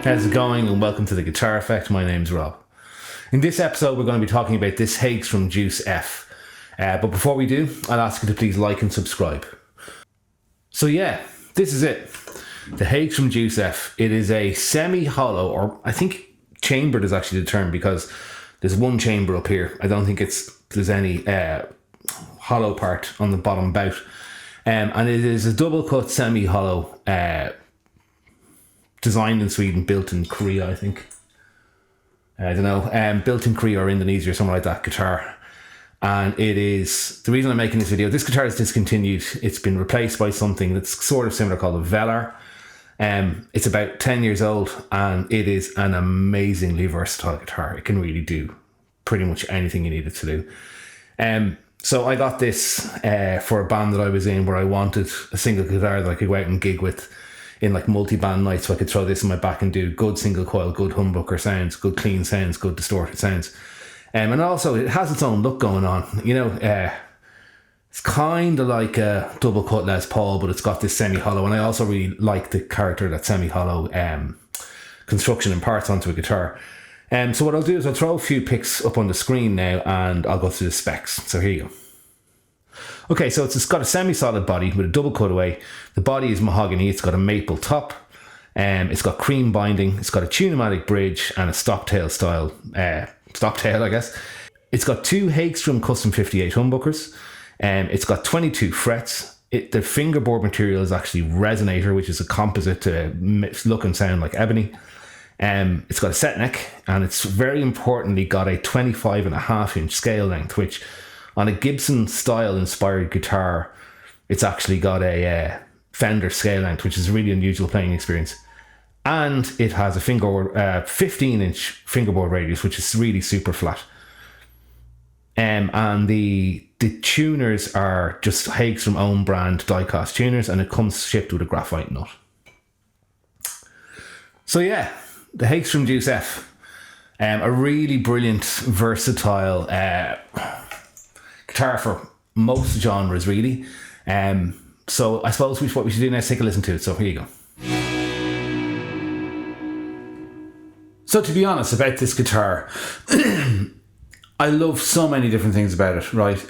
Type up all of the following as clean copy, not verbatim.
How's it going, and welcome to The Guitar Effect. My name's Rob. In this episode we're going to be talking about this Hagstrom Deuce F. But before we do, I'll ask you to please like and subscribe. So yeah, this is it. The Hagstrom Deuce F. It is a semi-hollow, or I think chambered is actually the term, because there's one chamber up here. I don't think there's any hollow part on the bottom bout. And it is a double cut semi-hollow, designed in Sweden, built in Korea, I think. I don't know, built in Korea or Indonesia or something like that guitar. And it is, the reason I'm making this video, this guitar is discontinued. It's been replaced by something that's sort of similar called a Velar. It's about 10 years old, and it is an amazingly versatile guitar. It can really do pretty much anything you need it to do. So I got this for a band that I was in, where I wanted a single guitar that I could go out and gig with in like multi-band nights, so I could throw this in my back and do good single coil, good humbucker sounds, good clean sounds, good distorted sounds. And also it has its own look going on. You know, it's kind of like a double cut Les Paul, but it's got this semi-hollow, and I also really like the character that semi-hollow construction imparts onto a guitar. So what I'll do is I'll throw a few pics up on the screen now, and I'll go through the specs. So here you go. Okay, so it's got a semi-solid body with a double cutaway. The body is mahogany. It's got a maple top. It's got cream binding. It's got a tune-o-matic bridge and a stocktail style, stocktail, I guess. It's got two Hagstrom Custom 58 humbuckers. It's got 22 frets. The fingerboard material is actually resonator, which is a composite to look and sound like ebony. It's got a set neck, and it's very importantly got a 25.5-inch scale length, which on a Gibson style inspired guitar, it's actually got a Fender scale length, which is a really unusual playing experience. And it has a 15-inch fingerboard radius, which is really super flat. And the tuners are just Hagstrom own brand die-cast tuners, and it comes shipped with a graphite nut. So yeah, the Hagstrom Deuce F, a really brilliant, versatile guitar for most genres, really. So I suppose what we should do now is take a listen to it. So here you go. So to be honest about this guitar, I love so many different things about it, right?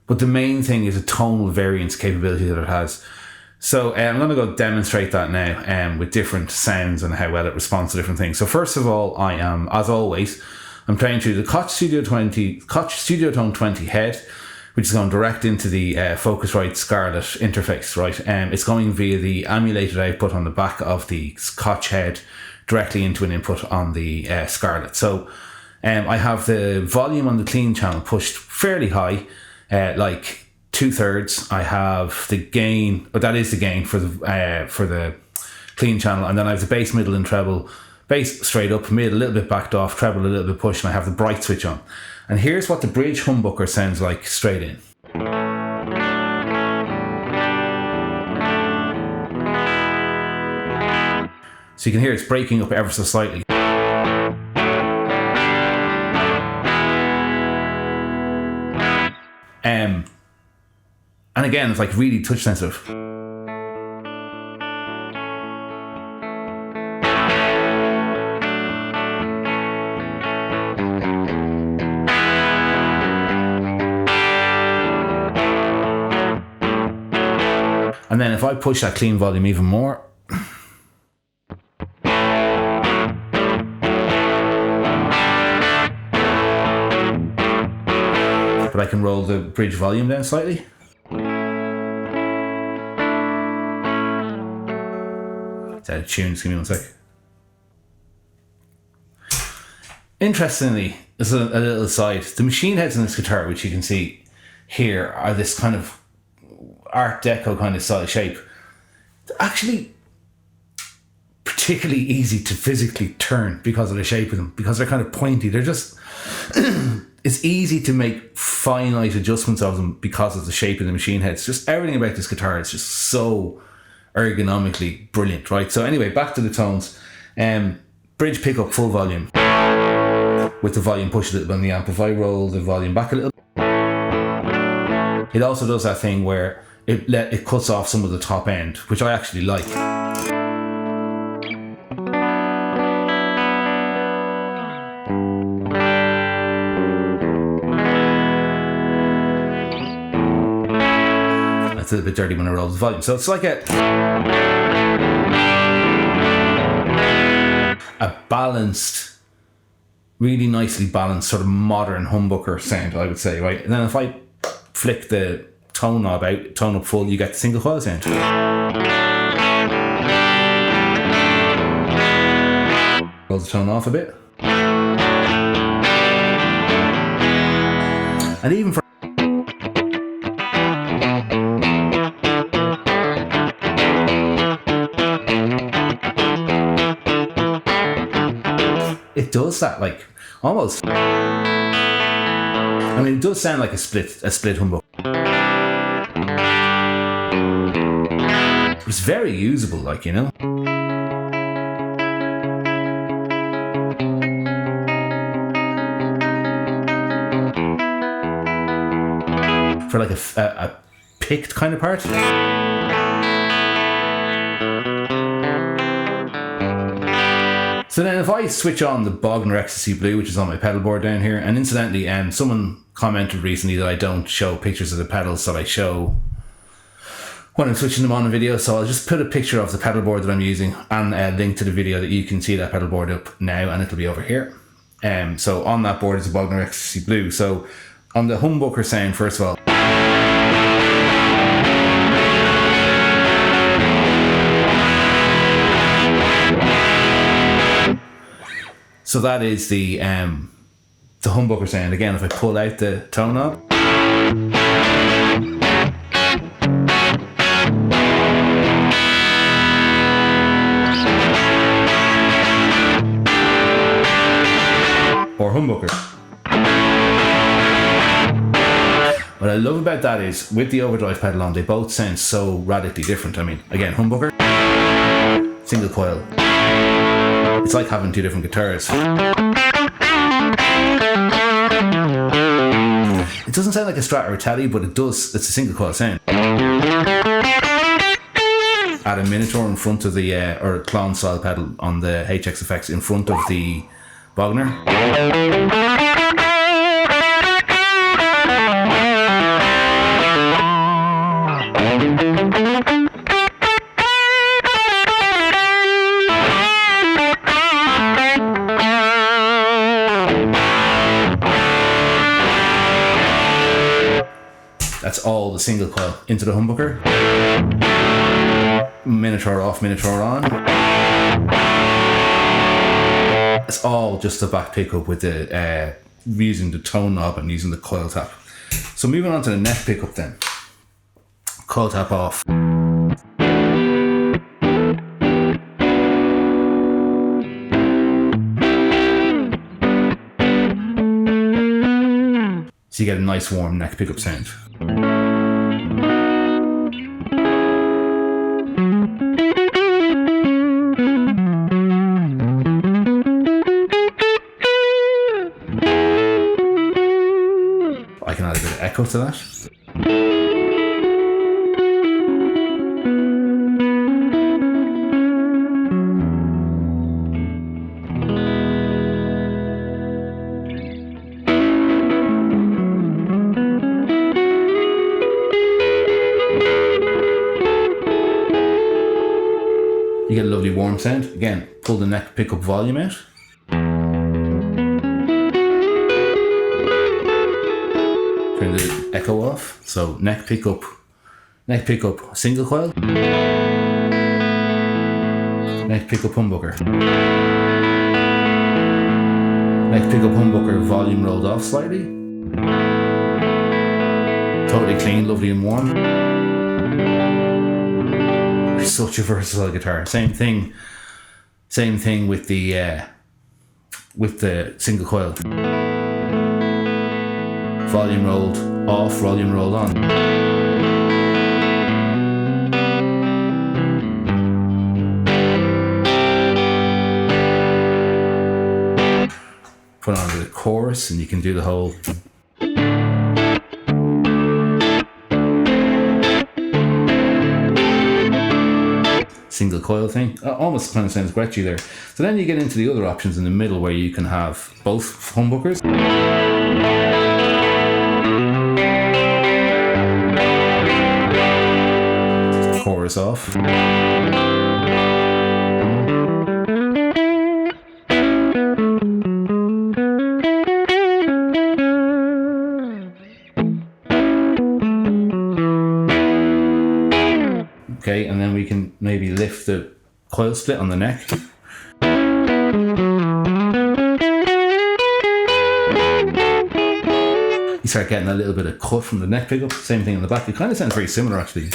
But the main thing is a tonal variance capability that it has. So I'm going to go demonstrate that now with different sounds and how well it responds to different things. So first of all, I am, as always, I'm playing through the Koch Studio Tone 20 head, which is going direct into the Focusrite Scarlett interface, right? It's going via the emulated output on the back of the Koch head directly into an input on the Scarlett. So I have the volume on the clean channel pushed fairly high, like 2/3. I have the gain, or that is the gain for the clean channel, and then I have the bass, middle, and treble. Bass straight up, mid a little bit backed off, treble a little bit pushed, and I have the bright switch on. And here's what the bridge humbucker sounds like straight in. So you can hear it's breaking up ever so slightly. And again, it's like really touch sensitive. And then if I push that clean volume even more, but I can roll the bridge volume down slightly. It's out of tune, just give me one sec. Interestingly, as a little aside, the machine heads in this guitar, which you can see here, are this kind of Art Deco kind of style shape. They're actually particularly easy to physically turn because of the shape of them, because they're kind of pointy. They're just it's easy to make finite adjustments of them because of the shape of the machine heads. Just everything about this guitar is just so ergonomically brilliant, right? So anyway, back to the tones. Bridge pickup full volume with the volume pushed a little bit on the amp. If I roll the volume back a little, it also does that thing where it cuts off some of the top end, which I actually like. it's a bit dirty when I roll the volume. So it's like a balanced, really nicely balanced sort of modern humbucker sound, I would say, right? And then if I flick the tone knob out, tone up full, you get the single coil sound. Roll the tone off a bit. And even for it does that, like, almost. I mean, it does sound like a split humbucker. It's very usable, like, you know. For like a picked kind of part. So then if I switch on the Bogner Ecstasy Blue, which is on my pedal board down here, and incidentally, someone commented recently that I don't show pictures of the pedals that I show when I'm switching them on a video, so I'll just put a picture of the pedal board that I'm using and a link to the video that you can see that pedal board up now, and it'll be over here. So on that board is a Bogner Ecstasy Blue. So on the humbucker sound, first of all, so that is the humbucker sound. Again, if I pull out the tone knob, or humbucker. What I love about that is, with the overdrive pedal on, they both sound so radically different. I mean, again, humbucker, single coil. It's like having two different guitars. It doesn't sound like a Strat or a Tele, but it does. It's a single coil sound. Add a Minotaur in front of the, or clone style pedal on the HX effects in front of the Bogner. That's all the single coil into the humbucker. Minotaur off, Minotaur on. It's all just the back pickup with the using the tone knob and using the coil tap. So moving on to the neck pickup then. Coil tap off. So you get a nice warm neck pickup sound. I can add a bit of echo to that. You get a lovely warm sound. Again, pull the neck pickup volume out. Turn the echo off. So neck pickup, single coil. Neck pickup humbucker. Neck pickup humbucker, volume rolled off slightly. Totally clean, lovely and warm. Such a versatile guitar. Same thing with the single coil. Volume rolled off, volume rolled on. Put on the chorus and you can do the whole single coil thing. Almost kind of sounds gretchy there. So then you get into the other options in the middle where you can have both humbuckers. Okay, and then we can maybe lift the coil split on the neck. You start getting a little bit of cut from the neck pickup. Same thing in the back. It kind of sounds very similar actually.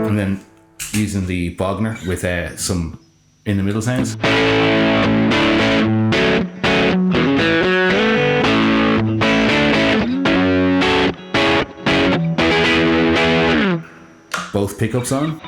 And then using the Bogner with some in the middle sounds. Both pickups on.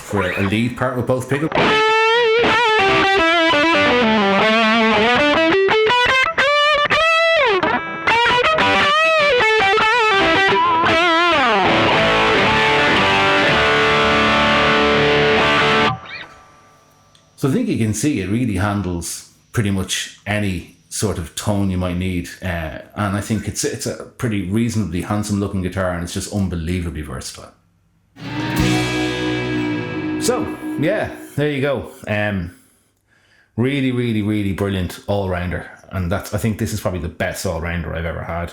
For a lead part with both pickups. So I think you can see it really handles pretty much any sort of tone you might need, and I think it's a pretty reasonably handsome looking guitar, and it's just unbelievably versatile. So yeah, there you go. Really brilliant all-rounder, and I think this is probably the best all-rounder I've ever had.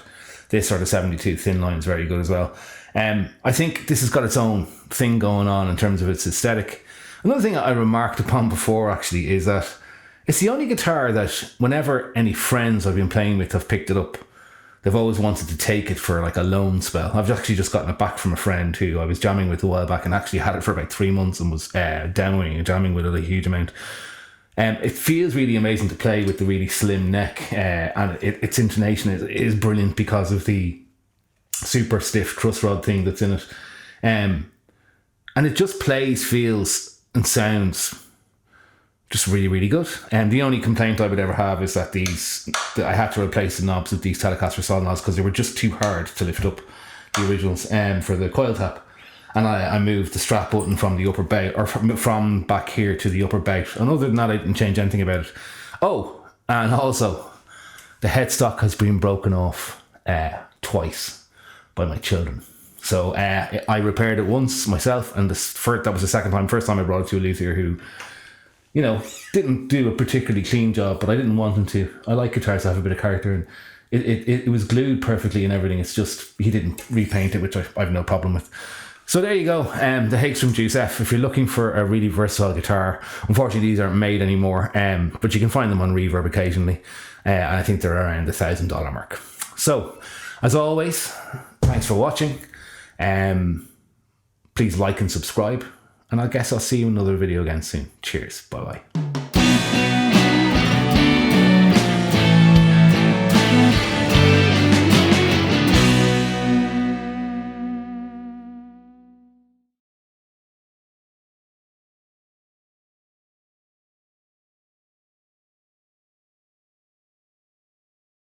This sort of 72 thin line is very good as well. I think this has got its own thing going on in terms of its aesthetic. Another thing I remarked upon before actually is that it's the only guitar that whenever any friends I've been playing with have picked it up, they've always wanted to take it for like a loan spell. I've actually just gotten it back from a friend who I was jamming with a while back and actually had it for about 3 months and was jamming with it a huge amount. It feels really amazing to play with the really slim neck, and its intonation is brilliant because of the super stiff truss rod thing that's in it. And it just plays, feels and sounds just really good. And the only complaint I would ever have is that I had to replace the knobs with these Telecaster solid knobs because they were just too hard to lift up, the originals, for the coil tap. And I moved the strap button from the upper bout, or from back here to the upper bout. And other than that, I didn't change anything about it. Oh, and also the headstock has been broken off twice by my children. So I repaired it once myself, and that was the second time. First time I brought it to a luthier who, didn't do a particularly clean job, but I didn't want him to. I like guitars that have a bit of character, and it was glued perfectly and everything. It's just he didn't repaint it, which I have no problem with. So there you go, the Hagstrom Deuce F. If you're looking for a really versatile guitar, unfortunately these aren't made anymore, but you can find them on Reverb occasionally, and I think they're around the $1,000 mark. So, as always, thanks for watching. Please like and subscribe, and I guess I'll see you in another video again soon. Cheers. Bye bye.